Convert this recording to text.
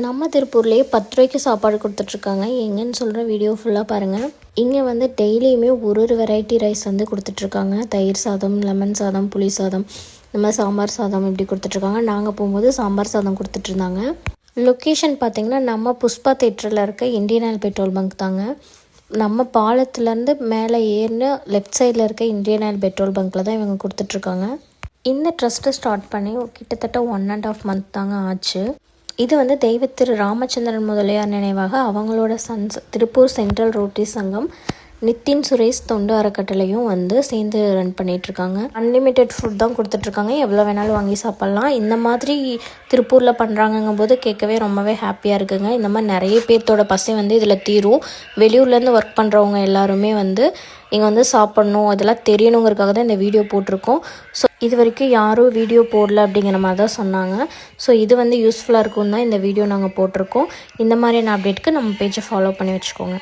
நம்ம திருப்பூர்லேயே 10 ரூபாய்க்கு சாப்பாடு கொடுத்துட்ருக்காங்க. எங்கன்னு சொல்கிற வீடியோ ஃபுல்லாக பாருங்கள். இங்கே வந்து டெய்லியுமே ஒரு வெரைட்டி ரைஸ் வந்து கொடுத்துட்ருக்காங்க. தயிர் சாதம், லெமன் சாதம், புளி சாதம், இந்த மாதிரி சாம்பார் சாதம் இப்படி கொடுத்துட்ருக்காங்க. நாங்கள் போகும்போது சாம்பார் சாதம் கொடுத்துட்ருந்தாங்க. லொக்கேஷன் பார்த்திங்கன்னா நம்ம புஷ்பா தேட்டரில் இருக்க இந்தியன் ஆயில் பெட்ரோல் பங்க் தாங்க. நம்ம பாலத்துலேருந்து மேலே ஏறின லெஃப்ட் சைடில் இருக்க இந்தியன் ஆயில் பெட்ரோல் பங்க்கில் தான் இவங்க கொடுத்துட்ருக்காங்க. இந்த ட்ரஸ்ட்டை ஸ்டார்ட் பண்ணி கிட்டத்தட்ட 1.5 மந்த் தாங்க ஆச்சு. இது வந்து தெய்வ திரு ராமச்சந்திரன் முதலியார் நினைவாக அவங்களோட சன்ஸ் திருப்பூர் சென்ட்ரல் ரோட்டரி சங்கம், நித்தின் சுரேஷ் தொண்டு அறக்கட்டளையும் வந்து சேர்ந்து ரன் பண்ணிகிட்ருக்காங்க. அன்லிமிட்டெட் ஃபுட் தான் கொடுத்துட்ருக்காங்க. எவ்வளோ வேணாலும் வாங்கி சாப்பிட்லாம். இந்த மாதிரி திருப்பூரில் பண்ணுறாங்கங்கும் போது கேட்கவே ரொம்பவே ஹாப்பியாக இருக்குங்க. இந்த மாதிரி நிறைய பேர்த்தோட பசி வந்து இதில் தீரும். வெளியூர்லேருந்து ஒர்க் பண்ணுறவங்க எல்லாருமே வந்து இங்கே வந்து சாப்பிட்ணும், இதெல்லாம் தெரியணுங்கிறதுக்காக தான் இந்த வீடியோ போட்டிருக்கோம். ஸோ இது வரைக்கும் யாரும் வீடியோ போடல அப்படிங்கிற மாதிரி தான் சொன்னாங்க. ஸோ இது வந்து யூஸ்ஃபுல்லாக இருக்கும் தான் இந்த வீடியோ நாங்கள் போட்டிருக்கோம். இந்த மாதிரியான அப்டேட்டுக்கு நம்ம பேஜை ஃபாலோ பண்ணி வச்சுக்கோங்க.